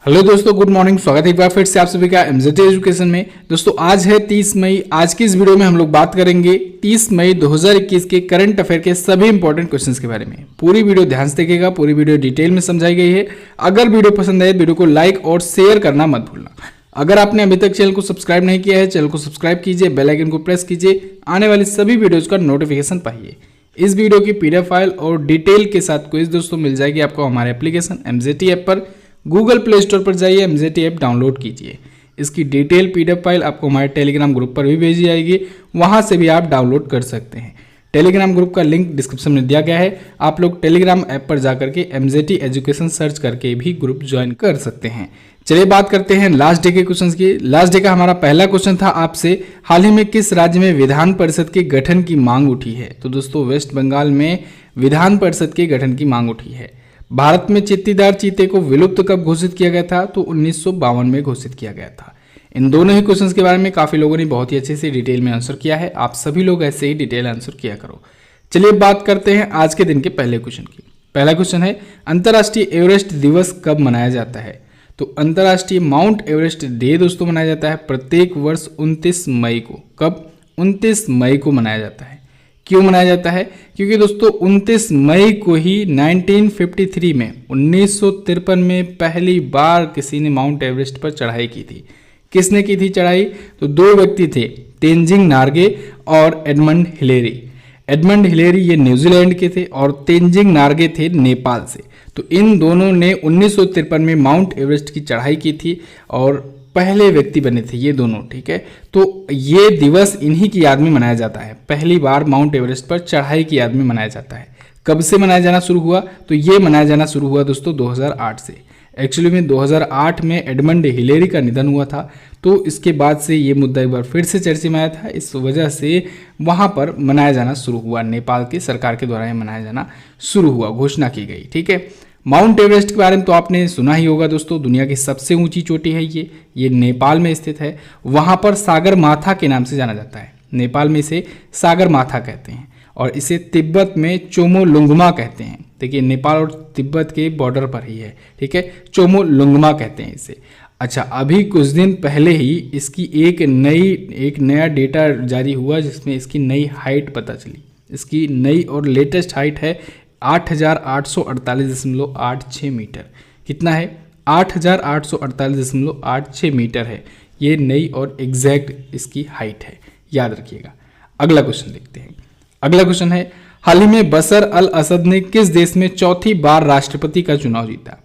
Hello दोस्तों, good morning. स्वागत है एक बार फिर से आप सभी का एमजेटी एजुकेशन में। दोस्तों आज है 30 मई। आज की इस वीडियो में हम लोग बात करेंगे 30 मई 2021 के करंट अफेयर के सभी इंपॉर्टेंट क्वेश्चंस के बारे में। पूरी वीडियो ध्यान से देखिएगा, पूरी वीडियो डिटेल में समझाई गई है। अगर वीडियो पसंद आए वीडियो को लाइक और शेयर करना मत भूलना। अगर आपने अभी तक चैनल को सब्सक्राइब नहीं किया है, चैनल को सब्सक्राइब कीजिए, बेल आइकन को प्रेस कीजिए, आने वाली सभी वीडियोज का नोटिफिकेशन पाइए। इस वीडियो की पीडीएफ फाइल और डिटेल के साथ क्विज दोस्तों मिल जाएगी आपको हमारे एप्लीकेशन एमजेटी ऐप पर। गूगल प्ले स्टोर पर जाइए, एमजेटी ऐप डाउनलोड कीजिए। इसकी डिटेल पीडीएफ फाइल आपको हमारे टेलीग्राम ग्रुप पर भी भेजी जाएगी, वहां से भी आप डाउनलोड कर सकते हैं। टेलीग्राम ग्रुप का लिंक डिस्क्रिप्शन में दिया गया है। आप लोग टेलीग्राम ऐप पर जाकर के एमजेटी एजुकेशन सर्च करके भी ग्रुप ज्वाइन कर सकते हैं। चलिए बात करते हैं लास्ट डे के क्वेश्चंस की। लास्ट डे का हमारा पहला क्वेश्चन था आपसे, हाल ही में किस राज्य में विधान परिषद के गठन की मांग उठी है? तो दोस्तों वेस्ट बंगाल में विधान परिषद के गठन की मांग उठी है। भारत में चित्तीदार चीते को विलुप्त कब घोषित किया गया था? तो 1952 में घोषित किया गया था। इन दोनों ही क्वेश्चंस के बारे में काफी लोगों ने बहुत ही अच्छे से डिटेल में आंसर किया है। आप सभी लोग ऐसे ही डिटेल आंसर किया करो। चलिए बात करते हैं आज के दिन के पहले क्वेश्चन की। पहला क्वेश्चन है, अंतर्राष्ट्रीय एवरेस्ट दिवस कब मनाया जाता है? तो अंतर्राष्ट्रीय माउंट एवरेस्ट डे दोस्तों मनाया जाता है प्रत्येक वर्ष 29 मई को। कब? 29 मई को मनाया जाता है। क्यों मनाया जाता है? क्योंकि दोस्तों 29 मई को ही 1953 में 1953 में पहली बार किसी ने माउंट एवरेस्ट पर चढ़ाई की थी। किसने की थी चढ़ाई? तो दो व्यक्ति थे, तेंजिंग नार्गे और एडमंड हिलेरी। एडमंड हिलेरी ये न्यूजीलैंड के थे और तेंजिंग नार्गे थे नेपाल से। तो इन दोनों ने 1953 में माउंट एवरेस्ट की चढ़ाई की थी और पहले व्यक्ति बने थे ये दोनों। ठीक है, तो ये दिवस इन्हीं की याद में मनाया जाता है। पहली बार माउंट एवरेस्ट पर चढ़ाई की याद में मनाया जाता है। कब से मनाया जाना शुरू हुआ? तो ये मनाया जाना शुरू हुआ दोस्तों 2008 से। एक्चुअली में 2008 में एडमंड हिलेरी का निधन हुआ था, तो इसके बाद से ये मुद्दा एक बार फिर से चर्चा में आया था। इस वजह से वहाँ पर मनाया जाना शुरू हुआ। नेपाल की सरकार के द्वारा ये मनाया जाना शुरू हुआ, घोषणा की गई। ठीक है, माउंट एवरेस्ट के बारे में तो आपने सुना ही होगा दोस्तों, दुनिया की सबसे ऊंची चोटी है ये नेपाल में स्थित है। वहाँ पर सागर माथा के नाम से जाना जाता है। नेपाल में इसे सागर माथा कहते हैं और इसे तिब्बत में चोमोलुंगमा कहते हैं। देखिए नेपाल और तिब्बत के बॉर्डर पर ही है। ठीक है, चोमोलुंगमा कहते हैं इसे। अच्छा, अभी कुछ दिन पहले ही इसकी एक नया डेटा जारी हुआ जिसमें इसकी नई हाइट पता चली। इसकी नई और लेटेस्ट हाइट है 8,848.86 मीटर। कितना है? 8,848.86 मीटर है। ये नई और एग्जैक्ट इसकी हाइट है, याद रखिएगा। अगला क्वेश्चन देखते हैं। अगला क्वेश्चन है, हाल ही में बशर अल असद ने किस देश में चौथी बार राष्ट्रपति का चुनाव जीता?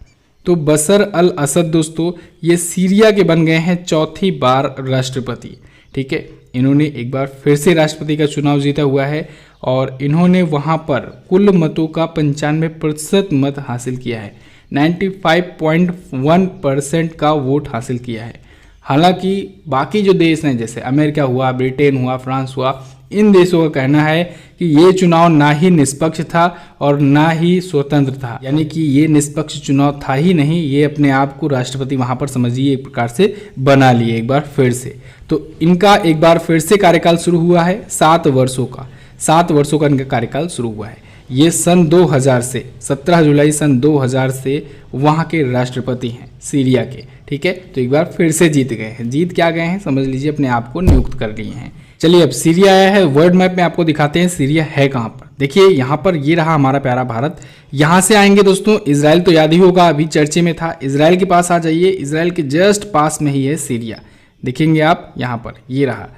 तो बशर अल असद दोस्तों ये सीरिया के बन गए हैं चौथी बार राष्ट्रपति। ठीक है, इन्होंने एक बार फिर से राष्ट्रपति का चुनाव जीता हुआ है और इन्होंने वहां पर कुल मतों का 95% मत हासिल किया है। 95.1% का वोट हासिल किया है। हालांकि बाकी जो देश हैं जैसे अमेरिका हुआ, ब्रिटेन हुआ, फ्रांस हुआ, इन देशों का कहना है कि ये चुनाव ना ही निष्पक्ष था और ना ही स्वतंत्र था। यानी कि ये निष्पक्ष चुनाव था ही नहीं, ये अपने आप को राष्ट्रपति वहां पर समझिए एक प्रकार से बना लिए एक बार फिर से। तो इनका एक बार फिर से कार्यकाल शुरू हुआ है 7 वर्षों का। 7 वर्षों का इनका कार्यकाल शुरू हुआ है। ये सन 2000 से 17 जुलाई सन 2000 से वहाँ के राष्ट्रपति हैं सीरिया के। ठीक है, तो एक बार फिर से जीत गए हैं। जीत क्या गए हैं समझ लीजिए, अपने आप को नियुक्त कर लिए हैं। चलिए अब सीरिया आया है, वर्ल्ड मैप में आपको दिखाते हैं सीरिया है कहाँ पर। देखिए यहाँ पर ये रहा हमारा प्यारा भारत। यहाँ से आएंगे दोस्तों, इजराइल तो याद ही होगा, अभी चर्चे में था। इजराइल के पास आ जाइए, इजराइल के जस्ट पास में ही है सीरिया। देखेंगे आप यहाँ पर, ये रहा।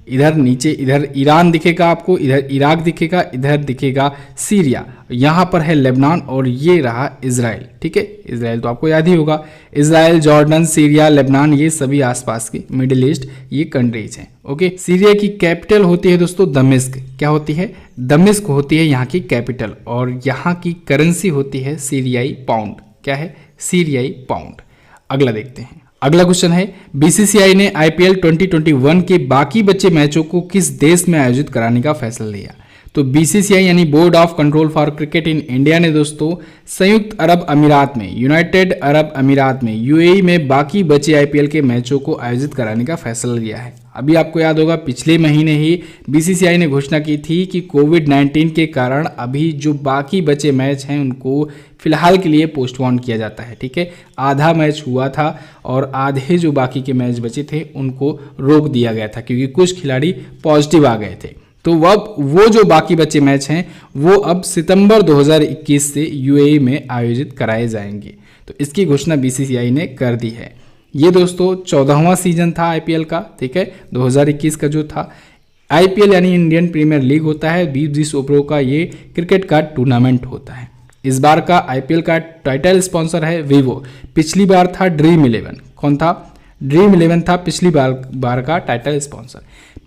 इधर नीचे इधर ईरान दिखेगा आपको, इधर इराक दिखेगा, इधर दिखेगा सीरिया। यहाँ पर है लेबनान और ये रहा इजराइल। ठीक है, इजराइल तो आपको याद ही होगा। इजराइल, जॉर्डन, सीरिया, लेबनान ये सभी आसपास के मिडिल ईस्ट ये कंट्रीज हैं। ओके, सीरिया की कैपिटल होती है दोस्तों दमिश्क। क्या होती है? दमिश्क होती है यहाँ की कैपिटल और यहाँ की करेंसी होती है सीरियाई पाउंड। क्या है? सीरियाई पाउंड। अगला देखते हैं। अगला क्वेश्चन है, बीसीसीआई ने आईपीएल 2021 के बाकी बचे मैचों को किस देश में आयोजित कराने का फैसला लिया? तो बीसीसीआई यानी board of control for cricket in India ने दोस्तों संयुक्त अरब अमीरात में, यूनाइटेड अरब अमीरात में, यूएई में बाकी बचे आईपीएल के मैचों को आयोजित कराने का फैसला लिया है। अभी आपको याद होगा पिछले महीने ही बीसीसीआई ने घोषणा की थी कि कोविड-19 के कारण अभी जो बाकी बचे मैच हैं उनको फिलहाल के लिए पोस्टपोन किया जाता है। ठीक है, आधा मैच हुआ था और आधे जो बाकी के मैच बचे थे उनको रोक दिया गया था क्योंकि कुछ खिलाड़ी पॉजिटिव आ गए थे। तो अब वो जो बाकी बचे मैच हैं वो अब सितंबर 2021 से यूएई में आयोजित कराए जाएंगे। तो इसकी घोषणा बीसीसीआई ने कर दी है। ये दोस्तों 14वां सीजन था आईपीएल का। ठीक है, 2021 का जो था आईपीएल यानी इंडियन प्रीमियर लीग होता है, 20-20 ओवरों का ये क्रिकेट का टूर्नामेंट होता है। इस बार का आईपीएल का टाइटल स्पॉन्सर है वीवो। पिछली बार था ड्रीम 11। कौन था? ड्रीम 11 था पिछली बार का टाइटल स्पॉन्सर।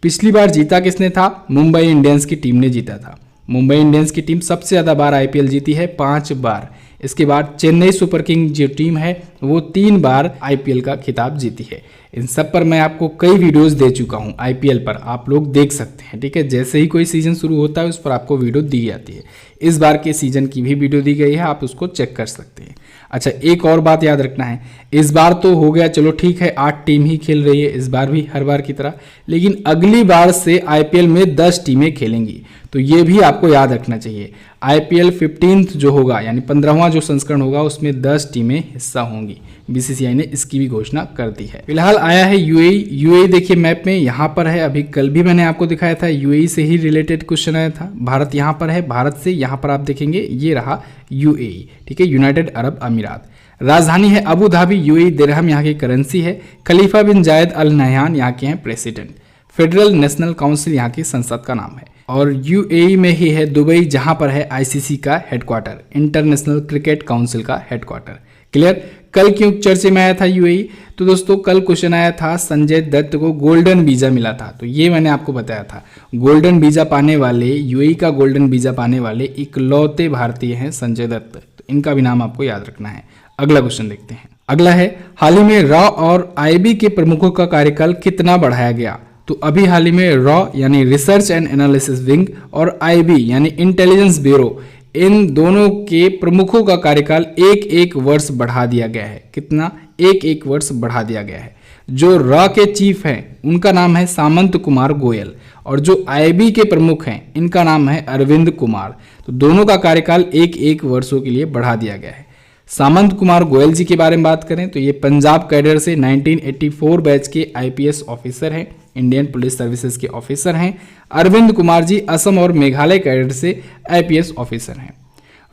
पिछली बार जीता किसने था? मुंबई इंडियंस की टीम ने जीता था। मुंबई इंडियंस की टीम सबसे ज़्यादा बार आईपीएल जीती है, 5 बार। इसके बाद चेन्नई सुपर किंग जो टीम है वो 3 बार आईपीएल का खिताब जीती है। इन सब पर मैं आपको कई वीडियोस दे चुका हूं आईपीएल पर, आप लोग देख सकते हैं। ठीक है, जैसे ही कोई सीजन शुरू होता है उस पर आपको वीडियो दी जाती है। इस बार के सीजन की भी वीडियो दी गई है, आप उसको चेक कर सकते हैं। अच्छा, एक और बात याद रखना है, इस बार तो हो गया, चलो ठीक है 8 टीम ही खेल रही है इस बार भी हर बार की तरह, लेकिन अगली बार से आईपीएल में 10 टीमें खेलेंगी। तो ये भी आपको याद रखना चाहिए। आईपीएल 15th जो होगा यानी 15वां जो संस्करण होगा उसमें 10 टीमें हिस्सा होंगी। बीसीसीआई ने इसकी भी घोषणा कर दी है। फिलहाल आया है यूएई देखिए मैप में यहाँ पर है। अभी कल भी मैंने आपको दिखाया था, यूएई से ही रिलेटेड क्वेश्चन आया था। भारत यहाँ पर है, भारत से यहाँ पर आप देखेंगे ये रहा यूएई। ठीक है, यूनाइटेड अरब अमीरात। राजधानी है अबू धाबी, यूएई दिरहम यहाँ की करेंसी है। खलीफा बिन जायद अल नहयान यहाँ के हैं प्रेसिडेंट। फेडरल नेशनल काउंसिल यहाँ की संसद का नाम है। और यूएई में ही है दुबई, जहां पर है आईसीसी का हेडक्वार्टर, इंटरनेशनल क्रिकेट काउंसिल का हेडक्वार्टर। क्लियर? कल क्यों चर्चे में आया था यूएई? तो दोस्तों कल क्वेश्चन आया था संजय दत्त को गोल्डन वीजा मिला था, तो ये मैंने आपको बताया था। गोल्डन वीजा पाने वाले, यूएई का गोल्डन वीजा पाने वाले इकलौते भारतीय हैं संजय दत्त। तो इनका भी नाम आपको याद रखना है। अगला क्वेश्चन देखते हैं। अगला है, हाल ही में रॉ और आईबी के प्रमुखों का कार्यकाल कितना बढ़ाया गया? तो अभी हाल ही में रॉ यानी रिसर्च एंड एनालिसिस विंग और आईबी यानी इंटेलिजेंस ब्यूरो, इन दोनों के प्रमुखों का कार्यकाल 1-1 वर्ष बढ़ा दिया गया है। कितना? 1-1 वर्ष बढ़ा दिया गया है। जो रॉ के चीफ हैं उनका नाम है सामंत कुमार गोयल और जो आईबी के प्रमुख हैं इनका नाम है अरविंद कुमार। तो दोनों का कार्यकाल 1-1 वर्षों के लिए बढ़ा दिया गया है। सामंत कुमार गोयल जी के बारे में बात करें तो ये पंजाब कैडर से 1984 बैच के आईपीएस ऑफिसर हैं, इंडियन पुलिस सर्विसेज के ऑफिसर हैं। अरविंद कुमार जी असम और मेघालय कैडर से आईपीएस ऑफिसर हैं।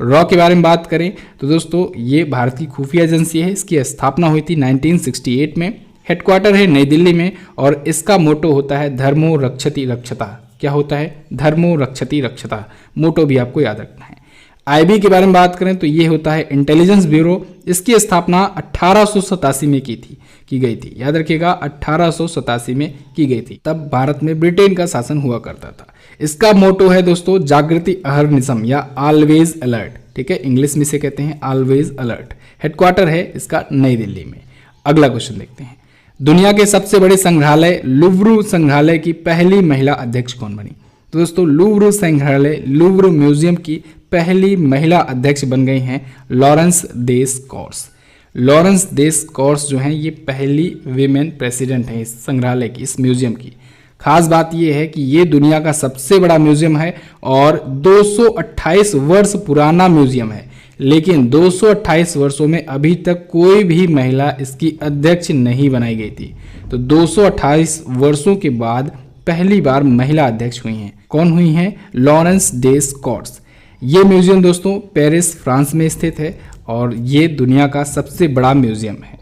रॉ के बारे में बात करें तो दोस्तों ये भारत की खुफिया एजेंसी है। इसकी स्थापना हुई थी 1968 में। हेडक्वार्टर है नई दिल्ली में और इसका मोटो होता है धर्मो रक्षति रक्षता। क्या होता है? धर्मो रक्षति रक्षता। मोटो भी आपको याद रखना है। आईबी के बारे में बात करें तो ये होता है इंटेलिजेंस ब्यूरो। इसकी स्थापना 1887 में की गई थी। याद रखिएगा 1887 में की गई थी। तब भारत में ब्रिटेन का शासन हुआ करता था। इसका मोटो है दोस्तों जागृति अहर्निशम या ऑलवेज अलर्ट। ठीक है, इंग्लिश में से कहते हैं ऑलवेज अलर्ट। हेडक्वार्टर है इसका नई दिल्ली में। अगला क्वेश्चन देखते हैं। दुनिया के सबसे बड़े संग्रहालय लुव्र संग्रहालय की पहली महिला अध्यक्ष कौन बनी? तो दोस्तों लुव्र संग्रहालय, लुव्र म्यूजियम की पहली महिला अध्यक्ष बन गई हैं लॉरेंस डेस कॉर्स। लॉरेंस डेस कॉर्स जो हैं ये पहली वीमेन प्रेसिडेंट हैं इस संग्रहालय की, इस म्यूजियम की। खास बात ये है कि ये दुनिया का सबसे बड़ा म्यूजियम है और 228 वर्ष पुराना म्यूजियम है, लेकिन 228 वर्षों में अभी तक कोई भी महिला इसकी अध्यक्ष नहीं बनाई गई थी। तो 228 वर्षों के बाद पहली बार महिला अध्यक्ष हुई हैं। कौन हुई हैं? लॉरेंस डेस कॉर्स। ये म्यूजियम दोस्तों पेरिस फ्रांस में स्थित है और ये दुनिया का सबसे बड़ा म्यूजियम है।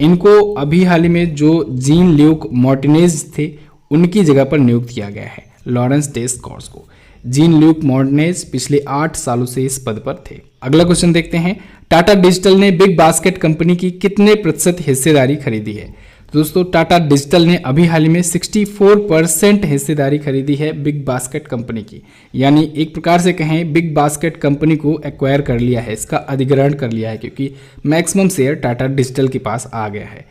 इनको अभी हाल ही में जो जीन ल्यूक मार्टिनेज थे उनकी जगह पर नियुक्त किया गया है, लॉरेंस डेस कॉर्स को। जीन ल्यूक मार्टिनेज पिछले 8 सालों से इस पद पर थे। अगला क्वेश्चन देखते हैं। टाटा डिजिटल ने बिग बास्केट कंपनी की कितने प्रतिशत हिस्सेदारी खरीदी है? दोस्तों टाटा डिजिटल ने अभी हाल ही में 64% हिस्सेदारी खरीदी है बिग बास्केट कंपनी की। यानी एक प्रकार से कहें बिग बास्केट कंपनी को एक्वायर कर लिया है, इसका अधिग्रहण कर लिया है, क्योंकि मैक्सिमम शेयर टाटा डिजिटल के पास आ गया है।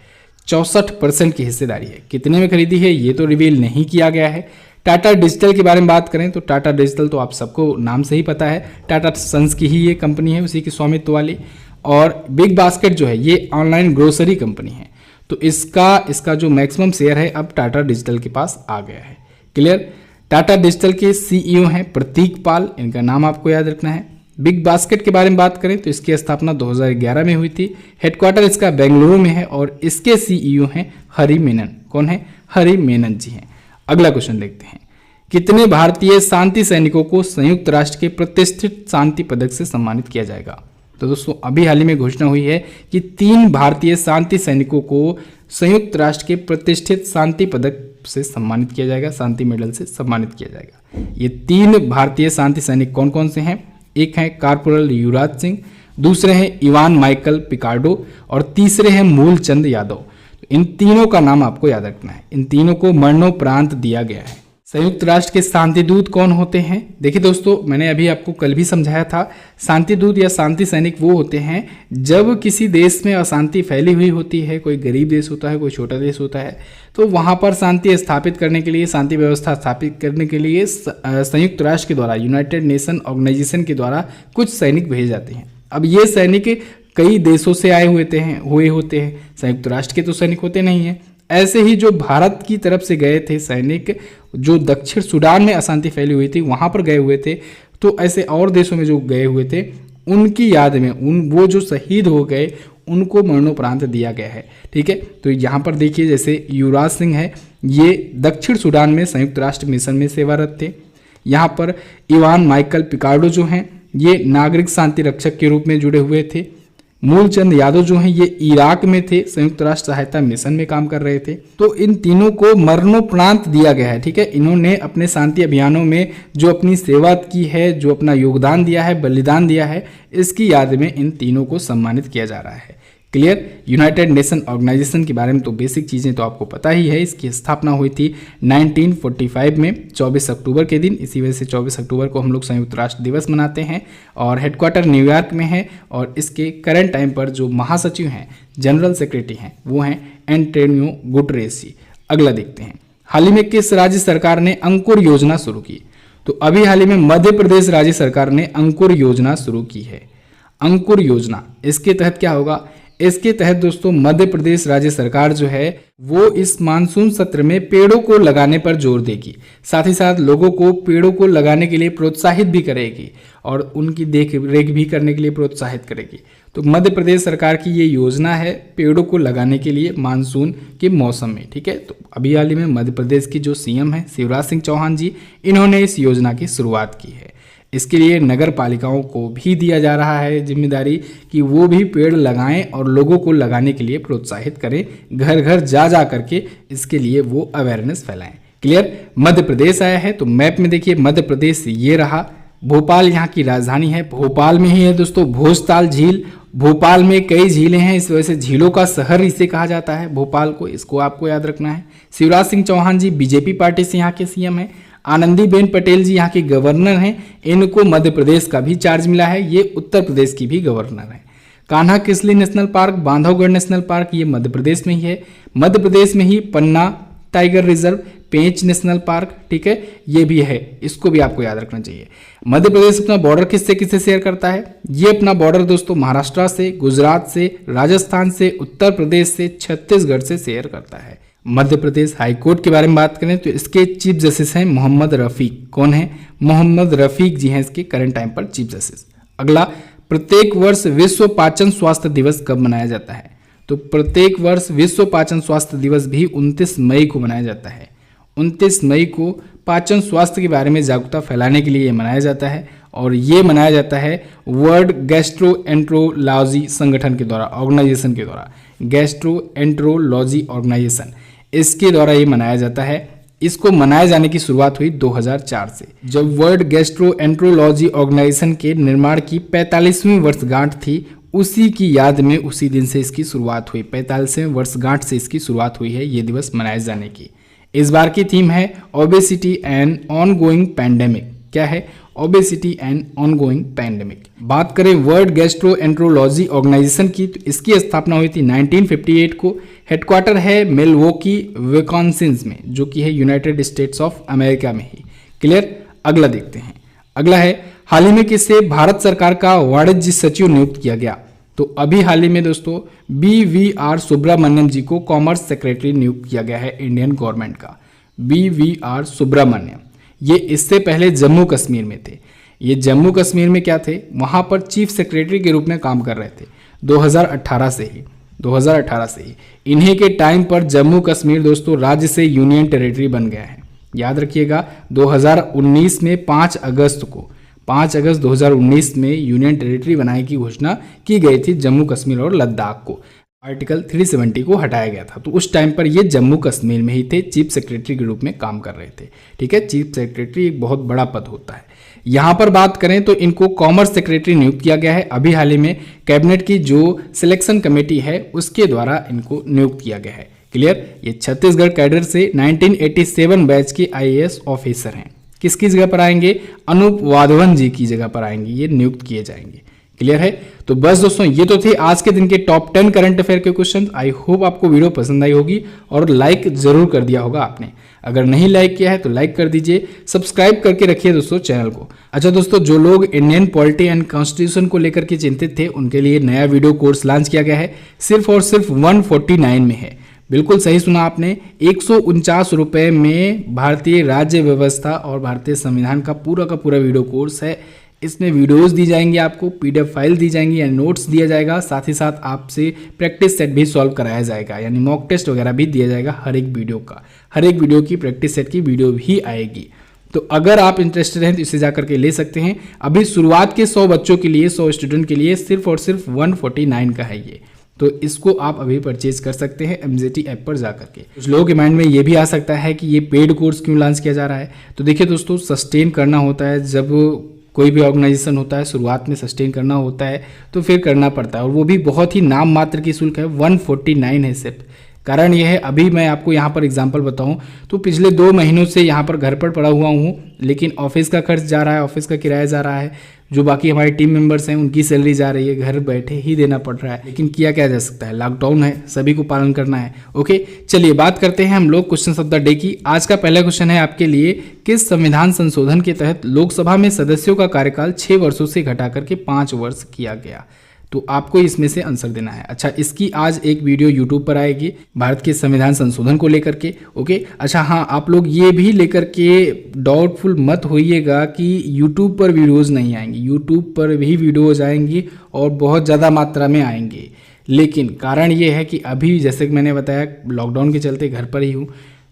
64% की हिस्सेदारी है। कितने में खरीदी है ये तो रिवील नहीं किया गया है। टाटा डिजिटल के बारे में बात करें तो टाटा डिजिटल तो आप सबको नाम से ही पता है, टाटा सन्स की ही ये कंपनी है, उसी की स्वामित्व वाली। और बिग बास्केट जो है ये ऑनलाइन ग्रोसरी कंपनी है, तो इसका जो मैक्सिमम शेयर है अब टाटा डिजिटल के पास आ गया है। क्लियर। टाटा डिजिटल के सीईओ हैं प्रतीक पाल, इनका नाम आपको याद रखना है। बिग बास्केट के बारे में बात करें तो इसकी स्थापना 2011 में हुई थी। हेडक्वार्टर इसका बेंगलुरु में है और इसके सीईओ हैं हरि मेनन। कौन है? हरि मेनन जी हैं। अगला क्वेश्चन देखते हैं, कितने भारतीय शांति सैनिकों को संयुक्त राष्ट्र के प्रतिष्ठित शांति पदक से सम्मानित किया जाएगा? तो दोस्तों अभी हाल ही में घोषणा हुई है कि 3 भारतीय शांति सैनिकों को संयुक्त राष्ट्र के प्रतिष्ठित शांति पदक से सम्मानित किया जाएगा, शांति मेडल से सम्मानित किया जाएगा। ये 3 भारतीय शांति सैनिक कौन कौन से हैं? एक है कारपोरल युवराज सिंह, दूसरे हैं इवान माइकल पिकार्डो और तीसरे हैं मूलचंद यादव। तो इन तीनों का नाम आपको याद रखना है। इन तीनों को मरणोपरांत दिया गया है। संयुक्त राष्ट्र के शांति दूत कौन होते हैं? देखिए दोस्तों, मैंने अभी आपको कल भी समझाया था, शांति दूत या शांति सैनिक वो होते हैं जब किसी देश में अशांति फैली हुई होती है, कोई गरीब देश होता है, कोई छोटा देश होता है, तो वहाँ पर शांति स्थापित करने के लिए, शांति व्यवस्था स्थापित करने के लिए संयुक्त राष्ट्र के द्वारा, यूनाइटेड नेशन ऑर्गेनाइजेशन के द्वारा कुछ सैनिक भेजे जाते हैं। अब ये सैनिक कई देशों से आए हुए होते हैं, संयुक्त राष्ट्र के तो सैनिक होते नहीं हैं। ऐसे ही जो भारत की तरफ से गए थे सैनिक, जो दक्षिण सूडान में अशांति फैली हुई थी वहाँ पर गए हुए थे, तो ऐसे और देशों में जो गए हुए थे उनकी याद में वो जो शहीद हो गए उनको मरणोपरांत दिया गया है। ठीक है, तो यहाँ पर देखिए जैसे युवराज सिंह है, ये दक्षिण सूडान में संयुक्त राष्ट्र मिशन में सेवारत थे। यहाँ पर इवान माइकल पिकार्डो जो हैं ये नागरिक शांति रक्षक के रूप में जुड़े हुए थे। मूलचंद यादव जो हैं ये इराक में थे, संयुक्त राष्ट्र सहायता मिशन में काम कर रहे थे। तो इन तीनों को मरणोपरांत दिया गया है। ठीक है, इन्होंने अपने शांति अभियानों में जो अपनी सेवा की है, जो अपना योगदान दिया है, बलिदान दिया है, इसकी याद में इन तीनों को सम्मानित किया जा रहा है। क्लियर। यूनाइटेड नेशन ऑर्गेनाइजेशन के बारे में तो बेसिक चीज़ें तो आपको पता ही है। इसकी स्थापना हुई थी 1945 में 24 अक्टूबर के दिन। इसी वजह से 24 अक्टूबर को हम लोग संयुक्त राष्ट्र दिवस मनाते हैं और हेडक्वार्टर न्यूयॉर्क में है। और इसके करंट टाइम पर जो महासचिव हैं, जनरल सेक्रेटरी हैं, वो हैं एंटोनियो गुटेरेस जी। अगला देखते हैं, हाल ही में किस राज्य सरकार ने अंकुर योजना शुरू की? तो अभी हाल ही में मध्य प्रदेश राज्य सरकार ने अंकुर योजना शुरू की है। अंकुर योजना, इसके तहत क्या होगा? इसके तहत दोस्तों मध्य प्रदेश राज्य सरकार जो है वो इस मानसून सत्र में पेड़ों को लगाने पर जोर देगी, साथ ही साथ लोगों को पेड़ों को लगाने के लिए प्रोत्साहित भी करेगी और उनकी देख रेख भी करने के लिए प्रोत्साहित करेगी। तो मध्य प्रदेश सरकार की ये योजना है पेड़ों को लगाने के लिए मानसून के मौसम में। ठीक है, तो अभी हाल ही में मध्य प्रदेश की जो सीएम है शिवराज सिंह चौहान जी, इन्होंने इस योजना की शुरुआत की है। इसके लिए नगर पालिकाओं को भी दिया जा रहा है जिम्मेदारी कि वो भी पेड़ लगाएं और लोगों को लगाने के लिए प्रोत्साहित करें, घर घर जा करके इसके लिए वो अवेयरनेस फैलाएं। क्लियर। मध्य प्रदेश आया है तो मैप में देखिए मध्य प्रदेश ये रहा। भोपाल यहाँ की राजधानी है, भोपाल में ही है दोस्तों भोजताल झील। भोपाल में कई झीलें हैं, इस वजह से झीलों का शहर इसे कहा जाता है भोपाल को, इसको आपको याद रखना है। शिवराज सिंह चौहान जी बीजेपी पार्टी से यहाँ के सीएम हैं। आनंदीबेन पटेल जी यहाँ के गवर्नर हैं, इनको मध्य प्रदेश का भी चार्ज मिला है, ये उत्तर प्रदेश की भी गवर्नर हैं। Kanha Kisli national park, Bandhavgarh national park, ये मध्य प्रदेश में ही है। मध्य प्रदेश में ही पन्ना टाइगर रिजर्व, पेंच नेशनल पार्क, ठीक है, ये भी है, इसको भी आपको याद रखना चाहिए। मध्य प्रदेश अपना बॉर्डर किससे किससे शेयर करता है? ये अपना बॉर्डर दोस्तों महाराष्ट्र से, गुजरात से, राजस्थान से, उत्तर प्रदेश से, छत्तीसगढ़ से शेयर करता है। मध्य प्रदेश हाईकोर्ट के बारे में बात करें तो इसके चीफ जस्टिस हैं मोहम्मद रफीक। कौन है? मोहम्मद रफीक जी हैं इसके करंट टाइम पर चीफ जस्टिस। अगला, प्रत्येक वर्ष विश्व पाचन स्वास्थ्य दिवस कब मनाया जाता है? तो प्रत्येक वर्ष विश्व पाचन स्वास्थ्य दिवस भी 29 मई को मनाया जाता है। 29 मई को पाचन स्वास्थ्य के बारे में जागरूकता फैलाने के लिए ये मनाया जाता है और ये मनाया जाता है वर्ल्ड गैस्ट्रोएंट्रोलॉजी संगठन के द्वारा, ऑर्गेनाइजेशन के द्वारा, गैस्ट्रोएंट्रोलॉजी ऑर्गेनाइजेशन, इसके द्वारा ये मनाया जाता है। इसको मनाए जाने की शुरुआत हुई 2004 से, जब वर्ल्ड गैस्ट्रोएंट्रोलॉजी ऑर्गेनाइजेशन के निर्माण की 45वीं वर्षगांठ थी। उसी की याद में उसी दिन से इसकी शुरुआत हुई, 45वें वर्षगांठ से इसकी शुरुआत हुई है ये दिवस मनाए जाने की। इस बार की थीम है ओबेसिटी एंड ऑनगोइंग पैंडेमिक। क्या है? Obesity and ongoing pandemic. बात करें वर्ल्ड गैस्ट्रोएंट्रोलॉजी ऑर्गेनाइजेशन की, तो इसकी स्थापना हुई थी 1958 को। हेडक्वार्टर है मिल्वॉकी विस्कॉन्सिन में, जो कि है यूनाइटेड स्टेट्स ऑफ अमेरिका में ही। क्लियर। अगला देखते हैं। अगला है हाल ही में किसे भारत सरकार का वाणिज्य सचिव नियुक्त किया गया। तो अभी हाल ही में दोस्तों BVR सुब्रमण्यम जी को कॉमर्स सेक्रेटरी नियुक्त किया गया है इंडियन गवर्नमेंट का। BVR सुब्रमण्यम, ये इससे पहले जम्मू कश्मीर में थे। ये जम्मू कश्मीर में क्या थे, वहां पर चीफ सेक्रेटरी के रूप में काम कर रहे थे 2018 से ही। इन्हीं के टाइम पर जम्मू कश्मीर दोस्तों राज्य से यूनियन टेरिटरी बन गया है। याद रखिएगा 2019 में 5 अगस्त 2019 में यूनियन टेरिटरी बनाने की घोषणा की गई थी जम्मू कश्मीर और लद्दाख को। आर्टिकल 370 को हटाया गया था, तो उस टाइम पर ये जम्मू कश्मीर में ही थे, चीफ सेक्रेटरी के रूप में काम कर रहे थे। ठीक है, चीफ सेक्रेटरी एक बहुत बड़ा पद होता है। यहाँ पर बात करें तो इनको कॉमर्स सेक्रेटरी नियुक्त किया गया है। अभी हाल ही में कैबिनेट की जो सिलेक्शन कमेटी है उसके द्वारा इनको नियुक्त किया गया है। क्लियर। ये छत्तीसगढ़ कैडर से 1987 बैच के IAS ऑफिसर हैं। किसकी जगह पर आएंगे, अनूप वाधवन जी की जगह पर आएंगे, ये नियुक्त किए जाएंगे। क्लियर है। तो बस दोस्तों ये तो थे आज के दिन के टॉप 10 करंट अफेयर के क्वेश्चन। आई होप आपको वीडियो पसंद आई होगी और लाइक जरूर कर दिया होगा आपने। अगर नहीं लाइक किया है तो लाइक कर दीजिए, सब्सक्राइब करके रखिए दोस्तों चैनल को। अच्छा दोस्तों, जो लोग इंडियन पॉलिटी एंड कॉन्स्टिट्यूशन को लेकर के चिंतित थे उनके लिए नया वीडियो कोर्स लॉन्च किया गया है, सिर्फ और सिर्फ 149 में है। बिल्कुल सही सुना आपने, 149 रुपये में भारतीय राज्य व्यवस्था और भारतीय संविधान का पूरा वीडियो कोर्स है। इसमें वीडियोस दी जाएंगी, आपको PDF फाइल दी जाएंगी या नोट्स दिया जाएगा, साथ ही साथ आपसे प्रैक्टिस सेट भी सॉल्व कराया जाएगा, यानी मॉक टेस्ट वगैरह भी दिया जाएगा। हर एक वीडियो की प्रैक्टिस सेट की वीडियो भी आएगी। तो अगर आप इंटरेस्टेड हैं तो इसे जाकर के ले सकते हैं। अभी शुरुआत के 100 बच्चों के लिए, 100 स्टूडेंट के लिए सिर्फ और सिर्फ 149 का है ये। तो इसको आप अभी परचेज कर सकते हैं MZT ऐप पर जाकर के। कुछ लोगों के माइंड में ये भी आ सकता है कि ये पेड कोर्स क्यों लॉन्च किया जा रहा है। तो देखिए दोस्तों, सस्टेन करना होता है, जब कोई भी ऑर्गेनाइजेशन होता है शुरुआत में सस्टेन करना होता है तो फिर करना पड़ता है, और वो भी बहुत ही नाम मात्र की शुल्क है, 149 है सिर्फ। कारण यह है, अभी मैं आपको यहाँ पर एग्जांपल बताऊँ तो पिछले 2 महीनों से यहाँ पर घर पर पड़ा हुआ हूँ, लेकिन ऑफिस का खर्च जा रहा है, ऑफिस का किराया जा रहा है, जो बाकी हमारे टीम मेंबर्स हैं उनकी सैलरी जा रही है, घर बैठे ही देना पड़ रहा है। लेकिन किया क्या जा सकता है, लॉकडाउन है, सभी को पालन करना है। ओके, चलिए बात करते हैं हम लोग क्वेश्चन ऑफ द डे की। आज का पहला क्वेश्चन है आपके लिए, किस संविधान संशोधन के तहत लोकसभा में सदस्यों का कार्यकाल 6 वर्षों से घटाकर के 5 वर्ष किया गया। तो आपको इसमें से आंसर देना है। अच्छा, इसकी आज एक वीडियो यूट्यूब पर आएगी भारत के संविधान संशोधन को लेकर के। ओके, अच्छा हाँ, आप लोग ये भी लेकर के डाउटफुल मत होइएगा कि यूट्यूब पर वीडियोज़ नहीं आएंगी। यूट्यूब पर भी वीडियोज़ आएंगी और बहुत ज़्यादा मात्रा में आएंगे, लेकिन कारण ये है कि अभी जैसे कि मैंने बताया लॉकडाउन के चलते घर पर ही हूँ।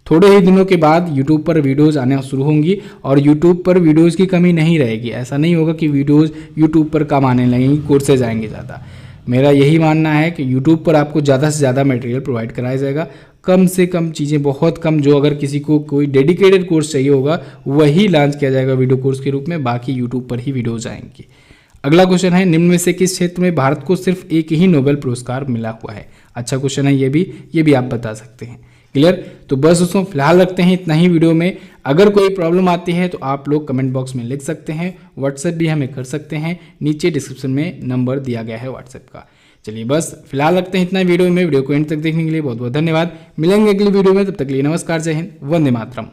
थोड़े ही दिनों के बाद यूट्यूब पर वीडियोज़ आने शुरू होंगी और यूट्यूब पर वीडियोज़ की कमी नहीं रहेगी। ऐसा नहीं होगा कि वीडियोज़ यूट्यूब पर कम आने लगेंगी, कोर्सेज आएंगे ज़्यादा। मेरा यही मानना है कि यूट्यूब पर आपको ज़्यादा से ज़्यादा मटेरियल प्रोवाइड कराया जाएगा, कम से कम चीज़ें, बहुत कम। जो अगर किसी को कोई डेडिकेटेड कोर्स चाहिए होगा वही लॉन्च किया जाएगा वीडियो कोर्स के रूप में, बाकी यूट्यूब पर ही वीडियोज़ आएंगी। अगला क्वेश्चन है, निम्न में से किस क्षेत्र में भारत को सिर्फ एक ही नोबेल पुरस्कार मिला हुआ है। अच्छा क्वेश्चन है ये भी आप बता सकते हैं। क्लियर। तो बस दोस्तों फिलहाल रखते हैं इतना ही वीडियो में। अगर कोई प्रॉब्लम आती है तो आप लोग कमेंट बॉक्स में लिख सकते हैं, व्हाट्सएप भी हमें कर सकते हैं, नीचे डिस्क्रिप्शन में नंबर दिया गया है व्हाट्सएप का। चलिए बस फिलहाल रखते हैं इतना वीडियो में। वीडियो को एंड तक देखने के लिए बहुत बहुत धन्यवाद। मिलेंगे अगली वीडियो में, तब तक के लिए नमस्कार, जय हिंद, वंदे मातरम।